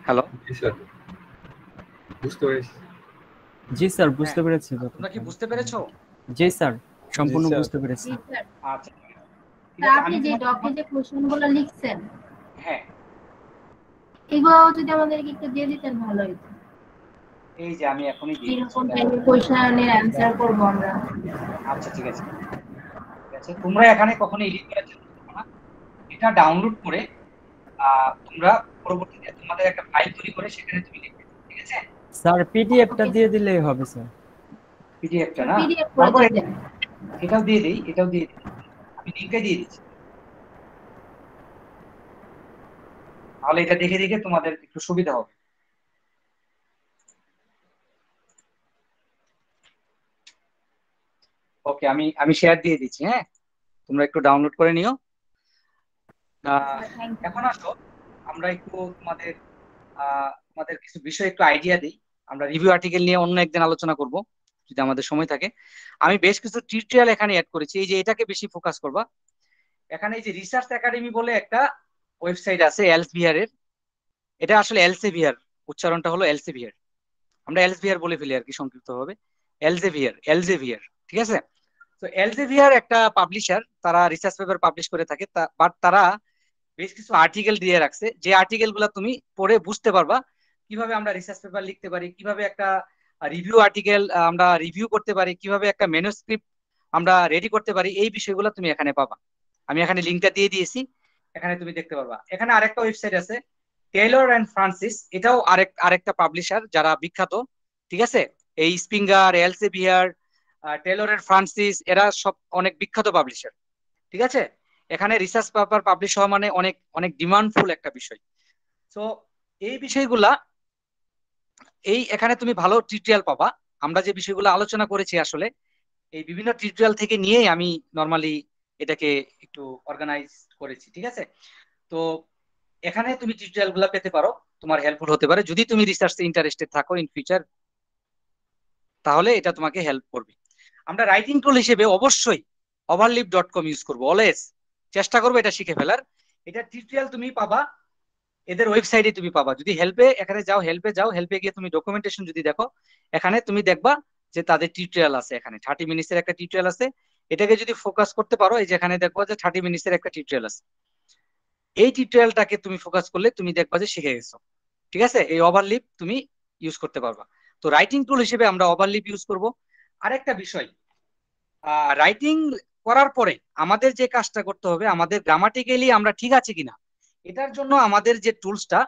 Hello. জি sir, বুঝতে পেরেছি। জি sir, হ্যাঁ, বুঝতে পেরেছি তোমরা কি ব্যাপারটা। বুঝতে পেরেছো? জি স্যার, জি সম্পূর্ণ স্যার। বুঝতে পেরেছি। জি স্যার। আচ্ছা, ঠিক স্যার আছে। আপনি আমি যে তোমাকে ডকে যে কোশ্চেনগুলো লিখছেন হ্যাঁ, এগুলো যদি আমাদেরকে একটু দিয়ে দিতেন ভালো হতো। এই যে আমি এখনই দিয়ে দিচ্ছি, কিরকম দেখো। টাইপের কোশ্চেনের অ্যান্সার করবো আমরা। আচ্ছা, ঠিক আছে, ঠিক আছে। তোমরা এখানে কখনো এডিট করার চেষ্টা করবে না। এটা ডাউনলোড করে তোমরা পরবর্তীতে তোমাদের একটা ফাইল তৈরি করে সেখানে তুমি লিখবে, ঠিক আছে? স্যার, পিডিএফটা ওকে দিয়ে দিলেই হবে স্যার। পিডিএফটা স্যার, না, পিডিএফ করে তারপরে দিয়ে দেন। এটাও দিয়ে দিই, এটাও দিয়ে দিই, আমি লিঙ্কে দিয়ে দিচ্ছি। তাহলে এটা দেখে দেখে তোমাদের একটু সুবিধা হবে। ওকে, আমি আমি শেয়ার দিয়ে দিচ্ছি। হ্যাঁ, তোমরা একটু ডাউনলোড করে নিও। আহ, স্যার থ্যাংক ইউ। এখন আসো, আমরা একটু তোমাদের কিছু বিষয় একটু আইডিয়া দিই। আমরা রিভিউ আর্টিকেল নিয়ে অন্য একদিন আলোচনা করব যদি আমাদের সময় থাকে। আমি বেশ কিছু টিউটোরিয়াল এখানে অ্যাড করেছি, এই যে এটাকে বেশি ফোকাস করবা। এখানে এই যে রিসার্চ একাডেমি বলে একটা ওয়েবসাইট আছে এলসভিআর এর। এটা আসলে এলসেভিয়ার, উচ্চারণটা হলো এলসেভিয়ার। আমরা এলসভিআর বলে ফেলি আর কি সংক্ষিপ্ত ভাবে। এলজেভিয়ার, এলজেভিয়ার, ঠিক আছে। তো এলজেভিয়ার একটা পাবলিশার, তারা রিসার্চ পেপার পাবলিশ করে থাকে, বাট তারা বেশ কিছু আর্টিকেল দিয়ে রাখছে, যে আর্টিকেল গুলা তুমি পড়ে বুঝতে পারবা কিভাবে আমরা রিসার্চ পেপার লিখতে পারি, কিভাবে একটা রিভিউ আর্টিকেল আমরা রিভিউ করতে পারি, কিভাবে একটা ম্যানুস্ক্রিপ্ট আমরা রেডি করতে পারি। এই বিষয়গুলো তুমি এখানে পাবা। আমি এখানে লিঙ্কটা দিয়ে দিয়েছি, এখানে তুমি দেখতে পারবা। এখানে আরেকটা ওয়েবসাইট আছে টেইলর অ্যান্ড ফ্রান্সিস, এটাও আরেকটা পাবলিশার যারা বিখ্যাত, ঠিক আছে। এই স্প্রিঙ্গার, এলসেভিয়ার, টেইলর অ্যান্ড ফ্রান্সিস, এরা সব অনেক বিখ্যাত পাবলিশার, ঠিক আছে। এখানে রিসার্চ পেপার পাবলিশ হওয়া মানে অনেক অনেক ডিমান্ডফুল একটা বিষয়। তো এই বিষয়গুলা, এখানে তুমি ভালো টিউটোরিয়াল পাবা। আমরা যে বিষয়গুলো আলোচনা করেছি আসলে এই বিভিন্ন টিউটোরিয়াল থেকে নিয়েই আমি নর্মালি এটাকে একটু অর্গানাইজ করেছি, ঠিক আছে। তো এখানে তুমি টিউটোরিয়াল গুলা পেতে পারো, তোমার হেল্পফুল হতে পারে যদি তুমি রিসার্চে ইন্টারেস্টেড থাকো ইন ফিউচার, তাহলে এটা তোমাকে হেল্প করবে। আমরা রাইটিং টুল হিসেবে অবশ্যই overleaf.com ইউজ করবো অলওয়েজ, চেষ্টা করবো এটা শিখে ফেলার। এটা টিউটোরিয়াল তুমি পাবা এদের ওয়েবসাইটে, তুমি পাবা। যদি হেল্পে এখানে যাও, হেল্পে যাও, হেল্পে গিয়ে তুমি ডকুমেন্টেশন যদি দেখো, এখানে তুমি দেখবা যে তাদের টিউটোরিয়াল আছে। এখানে 30 মিনিটসের একটা টিউটোরিয়াল আছে। এটাকে যদি ফোকাস করতে পারো, এই যে এখানে দেখবা যে 30 মিনিটসের একটা টিউটোরিয়াল আছে। এই টিউটোরিয়ালটাকে তুমি ফোকাস করলে তুমি দেখবা যে শিখে গেছো, ঠিক আছে। এই ওভারলিপ তুমি ইউজ করতে পারবা। তো রাইটিং টুল হিসেবে আমরা ওভারলিপ ইউজ করব। আরেকটা বিষয়, রাইটিং করার পরে আমাদের যে কাজটা করতে হবে, আমাদের গ্রামাটিক্যালি আমরা ঠিক আছে কিনা, এটার জন্য আমাদের যে টুলসটা,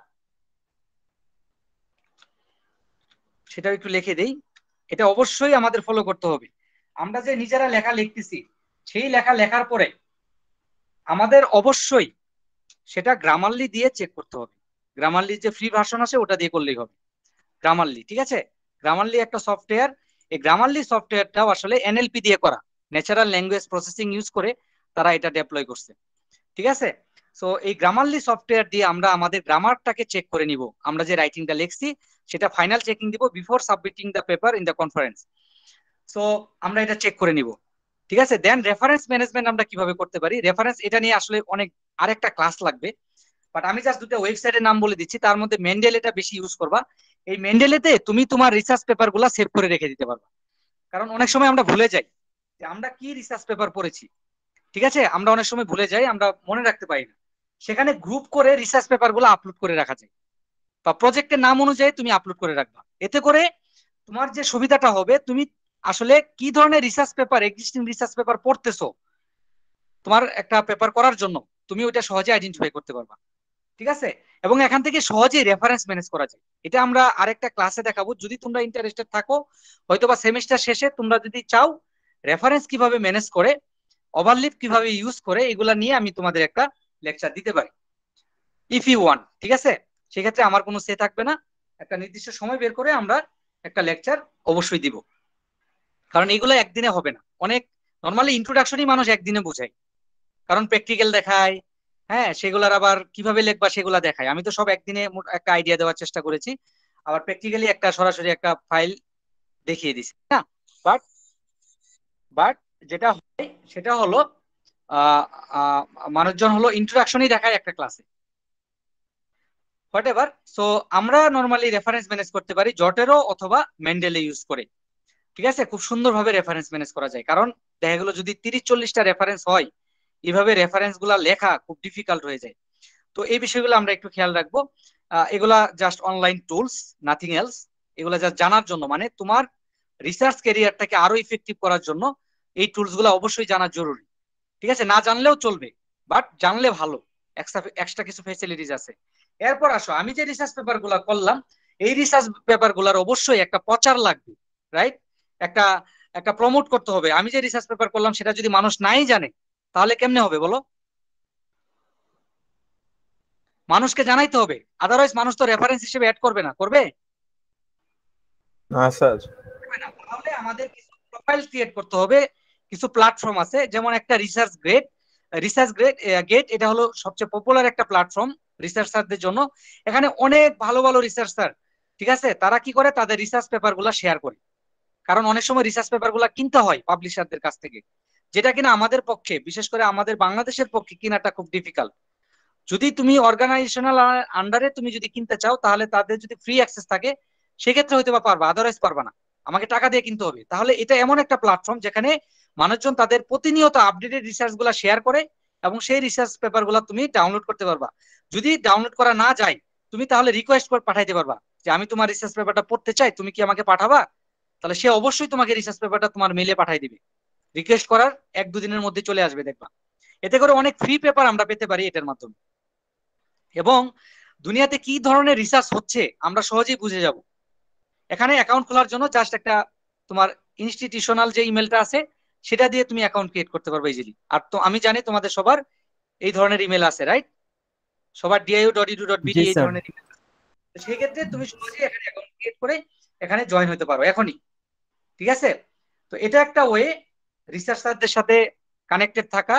সেটা একটু লিখে দেই। এটা অবশ্যই আমাদের ফলো করতে হবে। আমরা যে নিজেরা লেখা লিখতেছি, সেই লেখা লেখার পরে আমাদের অবশ্যই সেটা গ্রামারলি দিয়ে চেক করতে হবে। গ্রামারলি যে ফ্রি ভার্সন আছে ওটা দিয়ে করলেই হবে। গ্রামারলি, ঠিক আছে। গ্রামারলি একটা সফটওয়্যার। এই গ্রামারলি সফটওয়্যারটাও আসলে এনএলপি দিয়ে করা, ন্যাচারাল ল্যাঙ্গুয়েজ প্রসেসিং ইউজ করে তারা এটা ডেপ্লয় করছে, ঠিক আছে। সো এই গ্রামারলি সফটওয়্যার দিয়ে আমরা আমাদের গ্রামারটাকে চেক করে নিব। আমরা যে রাইটিংটা লিখছি সেটা ফাইনাল চেকিং দিব before submitting the paper in the conference. So আমরা এটা চেক করে নিব, ঠিক আছে। দেন রেফারেন্স ম্যানেজমেন্ট আমরা কিভাবে করতে পারি, রেফারেন্স এটা নিয়ে আসলে অনেক আরেকটা ক্লাস লাগবে। বাট আমি জাস্ট দুটো ওয়েবসাইটের নাম বলে দিচ্ছি, তার মধ্যে মেন্ডেল এটা বেশি ইউজ করবা। এই মেন্ডেলেতে তুমি তোমার রিসার্চ পেপার গুলা সেভ করে রেখে দিতে পারবা। কারণ অনেক সময় আমরা ভুলে যাই যে আমরা কি রিসার্চ পেপার পড়েছি, ঠিক আছে। আমরা অনেক সময় ভুলে যাই, আমরা মনে রাখতে পারি না। সেখানে গ্রুপ করে রিসার্চ পেপার গুলো আপলোড করে রাখা যায়, বা প্রজেক্টের নাম অনুযায়ী তুমি আপলোড করে রাখবা। এতে করে তোমার যে সুবিধাটা হবে, তুমি আসলে কি ধরনের research paper, existing research paper পড়তেছো, তোমার একটা পেপার করার জন্য তুমি ওইটা সহজে আইডেন্টিফাই করতে পারবা, ঠিক আছে। এবং এখান থেকে সহজেই রেফারেন্স ম্যানেজ করা যায়। এটা আমরা আরেকটা ক্লাসে দেখাবো যদি তোমরা ইন্টারেস্টেড থাকো। হয়তোবা সেমিস্টার শেষে তোমরা যদি চাও রেফারেন্স কিভাবে ম্যানেজ করে, ওভারলিপ কিভাবে ইউজ করে, এগুলা নিয়ে আমি তোমাদের একটা লেকচার দিতে পারি ইফ ইউ ওয়ান, ঠিক আছে। সেক্ষেত্রে আমার কোনো সে থাকবে না, একটা নির্দিষ্ট সময় বের করে আমরা একটা লেকচার অবশ্যই দিব। কারণ এগুলো একদিনে হবে না। অনেক নর্মালি ইন্ট্রোডাকশনই মানুষ একদিনে বোঝায়, কারণ প্র্যাকটিক্যাল দেখায়, হ্যাঁ, সেগুলার আবার কিভাবে লিখবা সেগুলা দেখায়। আমি তো সব একদিনে একটা আইডিয়া দেওয়ার চেষ্টা করেছি, আবার প্র্যাকটিক্যালি একটা সরাসরি একটা ফাইল দেখিয়ে দিছি না। বাট বাট যেটা হয় সেটা হলো আহ আহ, মানুষজন হলো ইন্ট্রোডাকশনই দেখায় একটা ক্লাসে। What ever. সো আমরা নর্মালি রেফারেন্স ম্যানেজ করতে পারি জটেরো অথবা মেন্ডেলে ইউজ করে। ঠিক আছে, খুব সুন্দরভাবে রেফারেন্স ম্যানেজ করা যায়, কারণ দেখা গেলো যদি 30-40টা রেফারেন্স হয়, এইভাবে রেফারেন্স গুলা লেখা খুব ডিফিকাল্ট হয়ে যায়। তো এই বিষয়গুলো আমরা একটু খেয়াল রাখবো। এগুলা just online tools, nothing else. এগুলা জাস্ট জানার জন্য, মানে তোমার রিসার্চ ক্যারিয়ারটাকে আরো ইফেক্টিভ করার জন্য এই টুলস গুলা অবশ্যই জানা জরুরি। ঠিক আছে, না জানলেও চলবে, বাট জানলে ভালো, এক্সট্রা কিছু ফ্যাসিলিটিস আছে। এরপর আসো, আমি যে রিসার্চ পেপার গুলা করলাম, এই রিসার্চ পেপার গুলার অবশ্যই একটা প্রচার লাগবে, রাইট? একটা একটা প্রমোট করতে হবে। আমি যে রিসার্চ পেপার করলাম সেটা যদি মানুষ নাই জানে, তাহলে কেমনে হবে বলো? মানুষকে জানাইতে হবে, আদারওয়াইজ মানুষ তো রেফারেন্স হিসেবে অ্যাড করবে না, করবে? না স্যার। করবে না। তাহলে আমাদের কিছু প্রোফাইল ক্রিয়েট করতে হবে। কিছু প্ল্যাটফর্ম আছে, যেমন একটা রিসার্চ গেট, এটা হলো সবচেয়ে পপুলার একটা প্ল্যাটফর্ম রিসার্চারদের জন্য। এখানে অনেক ভালো ভালো রিসার্চার, ঠিক আছে, তারা কি করে, তাদের রিসার্চ পেপার গুলা শেয়ার করে। কারণ অনেক সময় রিসার্চ পেপার গুলা কিনতে হয় পাবলিশারদের কাছ থেকে, যেটা কিনা আমাদের পক্ষে, বিশেষ করে আমাদের বাংলাদেশের পক্ষে কিনাটা খুব ডিফিকাল্ট। যদি তুমি অর্গানাইজেশনাল আন্ডারে তুমি যদি কিনতে চাও, তাহলে তাদের যদি ফ্রি অ্যাক্সেস থাকে সেক্ষেত্রে হয়তো বা পারবা, আদারওয়াইজ পারবা না, আমাকে টাকা দিয়ে কিনতে হবে। তাহলে এটা এমন একটা প্ল্যাটফর্ম যেখানে মানুষজন তাদের প্রতিনিয়ত আপডেটেড রিসার্চ গুলা শেয়ার করে, এবং সেই রিসার্চ পেপার গুলা তুমি ডাউনলোড করতে পারবা। যদি ডাউনলোড করা না যায়, তুমি তাহলে রিকোয়েস্ট করে পাঠাইতে পারবা যে আমি তোমার রিসার্চ পেপারটা পড়তে চাই, তুমি কি আমাকে পাঠাবা? তাহলে সে অবশ্যই তোমাকে রিসার্চ পেপারটা তোমার মেলে পাঠাই দিবে। রিকোয়েস্ট করার 1-2 দিনের মধ্যে চলে আসবে, দেখবা। এতে করে অনেক ফ্রি পেপার আমরা পেতে পারি এটার মাধ্যমে, এবং দুনিয়াতে কি ধরনের রিসার্চ হচ্ছে আমরা সহজেই বুঝে যাব। এখানে অ্যাকাউন্ট খোলার জন্য জাস্ট একটা তোমার ইনস্টিটিউশনাল যে ইমেলটা আছে সেটা দিয়ে তুমি অ্যাকাউন্ট ক্রিয়েট করতে পারবে ইজিলি। আর তো আমি জানি তোমাদের সবার এই ধরনের ইমেল আছে, রাইট? সবার diu.edu.bd জি এই স্যার। ধরনের ইমেল। সেই ক্ষেত্রে তুমি সহজেই এখানে অ্যাকাউন্ট ক্রিয়েট করে এখানে জয়েন হতে পারো এখনই। ঠিক আছে, তো এটা একটা ওয়ে রিসার্চারদের সাথে কানেক্টেড থাকা।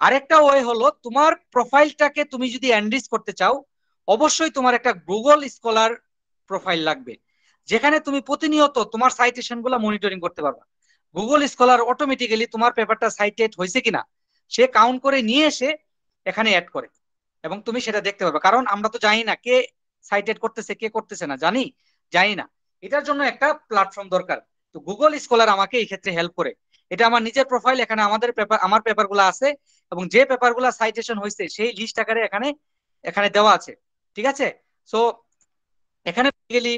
আরেকটা ওয়ে হলো, তোমার প্রোফাইলটাকে তুমি যদি এনরিচ করতে চাও, অবশ্যই তোমার একটা গুগল স্কলার প্রোফাইল লাগবে, যেখানে তুমি প্রতিনিয়ত তোমার সাইটেশন গুলা মনিটরিং করতে পারবা। গুগল স্কলার অটোমেটিক্যালি তোমার পেপারটা সাইটেড হয়েছে কিনা সে কাউন্ট করে নিয়ে এসে এখানে অ্যাড করে, এবং তুমি সেটা দেখতে পাবে। কারণ আমরা তো জানি না কে সাইটেড করতেছে কে করতেছে না, জানি না। এটার জন্য একটা প্ল্যাটফর্ম দরকার। তো গুগল স্কলার আমাকে এই ক্ষেত্রে হেল্প করে। এটা আমার নিজের প্রোফাইল, এখানে আমার পেপার গুলো আছে, এবং যে পেপার গুলা সাইটেশন হয়েছে সেই লিস্ট আকারে এখানে এখানে দেওয়া আছে। ঠিক আছে, সো এখানে বেসিক্যালি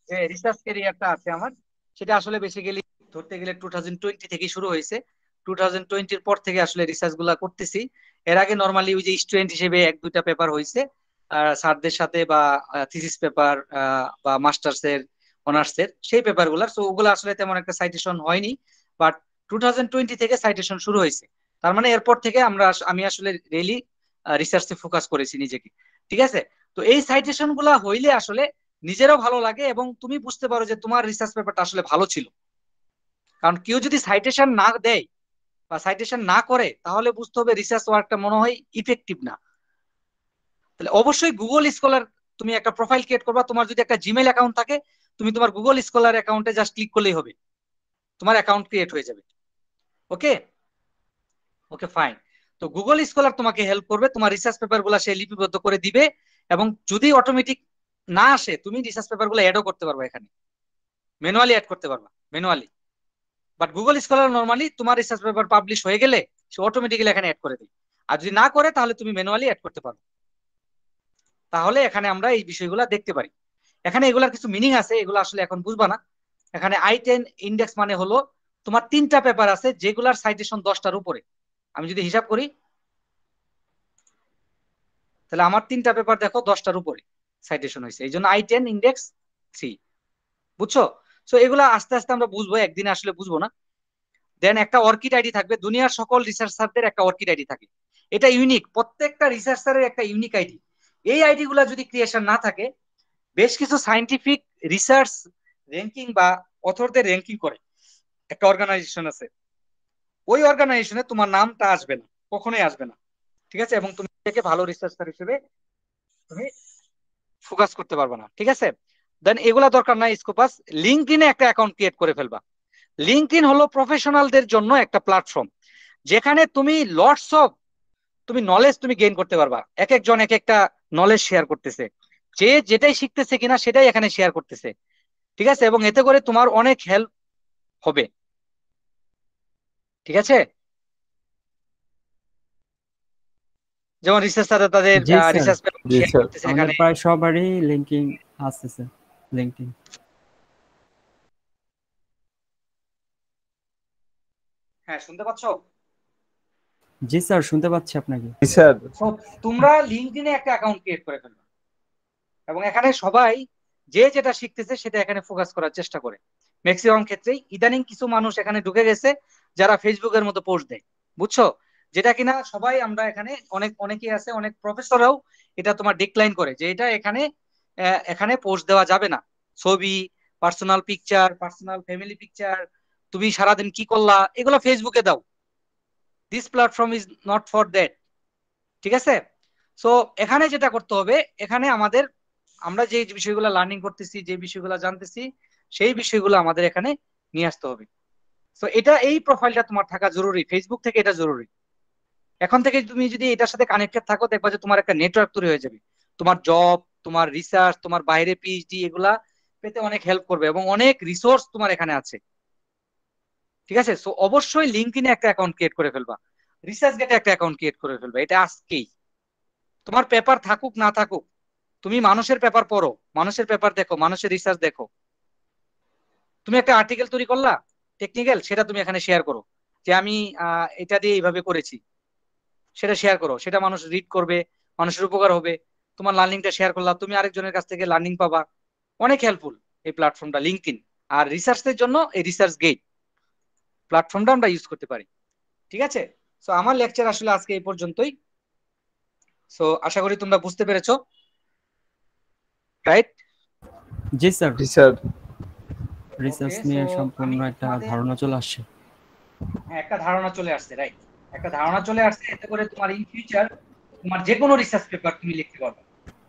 যে রিসার্চ ক্যারিয়ারটা আছে আমার, সেটা আসলে বেসিক্যালি ধরতে গেলে 2020 থেকে শুরু হয়েছে। 2020-র পর থেকে আসলে রিসার্চ গুলা করতেছি। এর আগে নর্মালি ওই যে স্টুডেন্ট হিসেবে 1-2টা পেপার হয়েছে স্যারদের সাথে, বা থিসিস পেপার বা মাস্টার্স এর, অনার্স এর সেই পেপার গুলার। সো ওগুলো আসলে তেমন একটা সাইটেশন হয়নি, বাট 2020 থেকে সাইটেশন শুরু হয়েছে। তার মানে এরপর থেকে আমি আসলে রিয়েলি রিসার্চে ফোকাস করেছি নিজেকে। ঠিক আছে, তো এই সাইটেশন গুলা হইলে আসলে নিজেরও ভালো লাগে, এবং তুমি বুঝতে পারো যে তোমার রিসার্চ পেপারটা আসলে ভালো ছিল। কারণ কেউ যদি সাইটেশন না দেয় বা সাইটেশন না করে, তাহলে বুঝতে হবে রিসার্চ ওয়ার্কটা মনে হয় ইফেক্টিভ না। তাহলে অবশ্যই গুগল স্কলার তুমি একটা প্রোফাইল ক্রিয়েট করবা। তোমার যদি একটা জিমেল অ্যাকাউন্ট থাকে, তুমি তোমার গুগল স্কলার অ্যাকাউন্টে জাস্ট ক্লিক করলেই হবে, তোমার অ্যাকাউন্ট ক্রিয়েট হয়ে যাবে। ওকে, ওকে, ফাইন। তো গুগল স্কলার তোমাকে হেল্প করবে, তোমার রিসার্চ পেপার গুলা সে লিপিবদ্ধ করে দিবে, এবং যদি অটোমেটিক না আসে, তুমি রিসার্চ পেপার গুলো অ্যাডও করতে পারবে, এখানে ম্যানুয়ালি অ্যাড করতে পারবা, manually. But Google scholar normally তোমার রিসার্চ পেপার পাবলিশ হয়ে গেলে সে অটোমেটিক্যালি এখানে অ্যাড করে দেয়। আর যদি না করে, তাহলে তুমি ম্যানুয়ালি অ্যাড করতে পারো। তাহলে এখানে আমরা এই বিষয়গুলো দেখতে পারি। এখানে এগুলার কিছু মিনিং আছে, এগুলো আসলে এখন বুঝবা না। এখানে I10 ইন্ডেক্স মানে হলো তোমার 3টা পেপার আছে যেগুলার সাইটেশন 10টার উপরে। আমি যদি হিসাব করি, তাহলে আমার 3টা পেপার দেখো 10টার উপরে সাইটেশন হয়েছে, এই জন্য I10 ইন্ডেক্স 3। বুঝছো? সো এগুলা আস্তে আস্তে আমরা বুঝবো, একদিনে আসলে বুঝবো না। দেন একটা অর্কিড আইডি থাকবে, দুনিয়ার সকল রিসার্চারদের একটা অর্কিড আইডি থাকে। এটা ইউনিক, প্রত্যেকটা রিসার্চারের একটা ইউনিক আইডি। এই আইডি গুলা যদি ক্রিয়েশন না থাকে, বেশ কিছু সাইন্টিফিক রিসার্চ র্যাঙ্কিং বা অথরদের র্যাঙ্কিং করে একটা অর্গানাইজেশন আছে, ওই অর্গানাইজেশনে তোমার নামটা আসবে না, কখনোই আসবে না। ঠিক আছে, এবং তুমি থেকে ভালো রিসার্চার হিসেবে তুমি ফোকাস করতে পারবে না। ঠিক আছে, দেন এগুলা দরকার নাই। স্কোপাস লিঙ্কডইনে একটা অ্যাকাউন্ট ক্রিয়েট করে ফেলবা। লিঙ্কডইন হলো প্রফেশনালদের জন্য একটা প্ল্যাটফর্ম, যেখানে তুমি লটস অফ তুমি নলেজ তুমি গেইন করতে পারবা। এক একজন এক একটা নলেজ শেয়ার করতেছে, যে যেটাই শিখতেছে কিনা সেটাই এখানে শেয়ার করতেছে। ঠিক আছে, এবং এতে করে তোমার অনেক হেল্প হবে। ঠিক আছে, যেমন রিসার্চাররা তাদের জি স্যার, রিসার্চ পেপার জি শেয়ার স্যার। করতেছে আমাদের এখানে। প্রায় সবারই লিঙ্কিং আছে স্যার, লিঙ্কিং। হ্যাঁ, শুনতে পাচ্ছো? জি স্যার, শুনতে পাচ্ছি আপনাকে। জি স্যার। তো তোমরা লিঙ্কডইনে একটা অ্যাকাউন্ট ক্রিয়েট করে ফেলবে, এবং এখানে সবাই যে যেটা শিখতেছে সেটা এখানে ফোকাস করার চেষ্টা করে। ম্যাক্সিমাম ক্ষেত্রেই ইদানিং কিছু মানুষ এখানে ঢুকে গেছে যারা ফেসবুকের মতো পোস্ট দেয়, বুঝছো, যেটা কিনা সবাই আমরা এখানে অনেকেই আছে, অনেক প্রফেসররাও এটা তোমার ডিক্লাইন করে যে এটা এখানে এখানে পোস্ট দেওয়া যাবে না। ছবি, personal picture, personal family picture, তুমি সারাদিন কি করলা, এগুলো ফেসবুকে দাও। This platform is not for that. ঠিক আছে, সো এখানে যেটা করতে হবে, এখানে আমাদের আমরা যে বিষয়গুলো লার্নিং করতেছি, যে বিষয়গুলো জানতেছি, সেই বিষয়গুলো আমাদের এখানে নিয়ে আসতে হবে। তো এটা, এই প্রোফাইলটা তোমার থাকা জরুরি, ফেসবুক থেকে এটা জরুরি। এখন থেকে তুমি যদি এটার সাথে কানেক্টেড থাকো, দেখবা যে তোমার একটা নেটওয়ার্ক তৈরি হয়ে যাবে। তোমার জব, তোমার রিসার্চ, তোমার বাইরে পিএইচডি, এগুলা পেতে অনেক হেল্প করবে, এবং অনেক রিসোর্স তোমার এখানে আছে। ঠিক আছে, সো অবশ্যই লিঙ্কডইনে একটা অ্যাকাউন্ট ক্রিয়েট করে ফেলবা, রিসার্চ গেটে একটা অ্যাকাউন্ট ক্রিয়েট করে ফেলবা, এটা আজকেই। তোমার পেপার থাকুক না থাকুক, তুমি মানুষের পেপার পড়ো, মানুষের পেপার দেখো, মানুষের রিসার্চ দেখো। তুমি একটা আর্টিকেল তৈরি করলা টেকনিক্যাল, সেটা তুমি এখানে শেয়ার করো, যে আমি এটা দিয়ে এইভাবে করেছি, সেটা শেয়ার করো, সেটা মানুষ রিড করবে, মানুষের উপকার হবে। তোমার লার্নিংটা শেয়ার করলা, তুমি আরেকজনের কাছ থেকে লার্নিং পাবা। অনেক হেল্পফুল এই প্ল্যাটফর্মটা লিঙ্কডইন। আর রিসার্চের জন্য এই রিসার্চ গেট প্ল্যাটফর্মটা আমরা ইউজ করতে পারি। ঠিক আছে, সো আমার লেকচার আসলে আজকে এই পর্যন্তই। সো আশা করি তোমরা বুঝতে পেরেছো, রাইট? জি স্যার, জি স্যার। ওকে, রিসার্চ সো নিয়ে আমি সম্পূর্ণ একটা তোমাদের, ধারণা চলে আসছে। হ্যাঁ, একটা ধারণা চলে আসছে, রাইট, একটা ধারণা চলে আসছে। এতে করে তোমার ইন ফিউচার তোমার যে কোনো রিসার্চ পেপার তুমি লিখতে পারবে,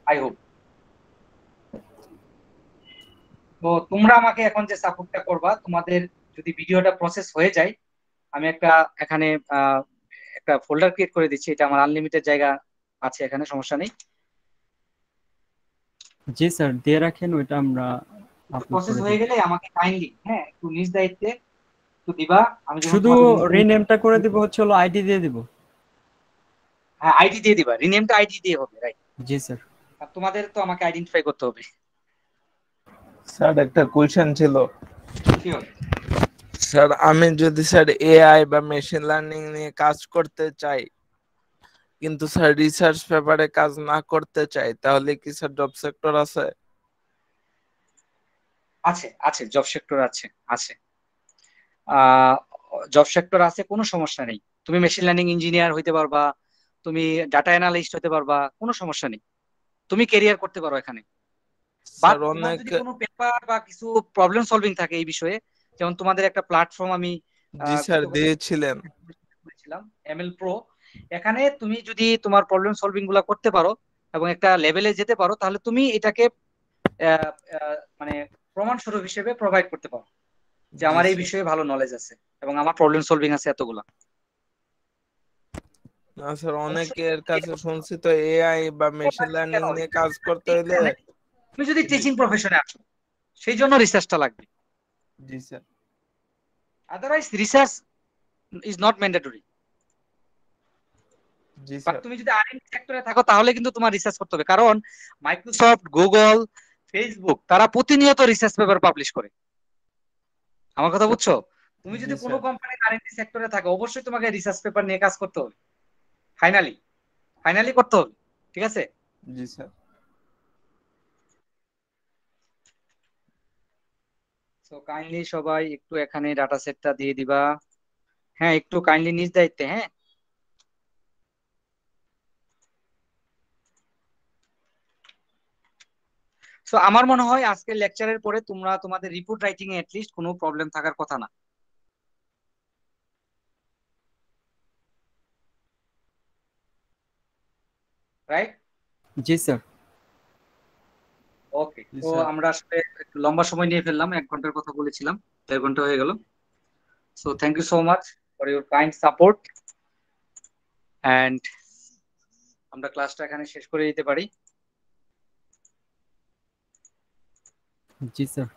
আই হোপ। তো তোমরা আমাকে এখন যে সাপোর্টটা করবা, তোমাদের যদি ভিডিওটা প্রসেস হয়ে যায়, আমি একটা এখানে একটা ফোল্ডার ক্রিয়েট করে দিচ্ছি, এটা আমার আনলিমিটেড জায়গা আছে এখানে, সমস্যা নেই। জি স্যার, দিয়ে রাখেন, ওইটা আমরা আপলোড প্রসেস করে হয়ে দিই। গেলে আমাকে কাইন্ডলি, হ্যাঁ, একটু নিজ দায়িত্বে একটু দিবা। আমি যখন শুধু তোমাদের লিঙ্কটা, রিনেমটা করে দিব, হচ্ছে হলো আইডি দিয়ে দিব। হ্যাঁ, আইডি দিয়ে দিবা, রিনেমটা আইডি দিয়ে হবে, রাইট। জি স্যার। আর তোমাদের তো আমাকে আইডেন্টিফাই করতে হবে। স্যার একটা কোয়েশ্চেন ছিল। শিওর। স্যার আমি যদি স্যার এআই বা মেশিন লার্নিং নিয়ে কাজ করতে চাই, কিন্তু স্যার রিসার্চ পেপারে কাজ না করতে চাই, তাহলে কি স্যার জব সেক্টর আছে? আছে, আছে, জব সেক্টর আছে, আছে। আহ জব সেক্টর আছে, কোনো সমস্যা নেই। তুমি মেশিন লার্নিং ইঞ্জিনিয়ার হইতে পারবা, তুমি ডাটা অ্যানালিস্ট হতে পারবা, কোনো সমস্যা নেই। তুমি কেরিয়ার করতে পারো এখানে। বাট স্যার তোমার অনেক। যদি কোনো পেপার বা কিছু প্রবলেম সলভিং থাকে এই বিষয়ে, যেমন তোমাদের একটা প্ল্যাটফর্ম আমি জি স্যার গতকাল দিয়েছিলেন। করেছিলাম, এমএল প্রো। এখানে তুমি যদি তোমার প্রবলেম সলভিং গুলা করতে পারো এবং একটা লেভেলে যেতে পারো, তাহলে তুমি এটাকে মানে প্রমাণস্বরূপ হিসেবে প্রোভাইড করতে পারো যে জি আমার এই স্যার। বিষয়ে ভালো নলেজ আছে এবং আমার প্রবলেম সলভিং আছে এতগুলা। না স্যার, অবশ্যই অনেকের কাছে শুনছি তো এআই বা মেশিন লার্নিং কেন, নিয়ে কাজ করতে হলে। তুমি যদি টিচিং প্রফেশনে আসো, সেই জন্য রিসার্চটা লাগবে। জি sir. Otherwise research is not mandatory. জি বাট স্যার। তুমি যদি আরএনডি সেক্টরে থাকো, তাহলে কিন্তু তোমার রিসার্চ করতে হবে, কারণ মাইক্রোসফট, গুগল, ফেসবুক তারা প্রতিনিয়ত রিসার্চ পেপার পাবলিশ করে। আমার কথা বুঝছো? তুমি জি যদি কোনো স্যার। কোম্পানির আরএনডি সেক্টরে থাকো, অবশ্যই তোমাকে রিসার্চ পেপার নিয়ে কাজ করতে হবে, ফাইনালি, ফাইনালি করতে হবে। ঠিক আছে, জি স্যার। সো কাইন্ডলি সবাই একটু এখানে ডাটা সেটটা দিয়ে দিবা। হ্যাঁ, একটু কাইন্ডলি নিজ দায়িত্বে, হ্যাঁ। সো আমার মনে হয় আজকের লেকচারের পরে তোমরা তোমাদের রিপোর্ট রাইটিং এ লিস্ট কোনো প্রবলেম থাকার কথা না, রাইট? জি স্যার। ওকে, জি তো স্যার। আমরা আসলে একটু লম্বা সময় নিয়ে ফেললাম, 1 ঘন্টার কথা বলেছিলাম, 1.5 ঘন্টা হয়ে গেল। So thank you so much for your kind support, and আমরা ক্লাসটা এখানে শেষ করে দিতে পারি। জি স্যার।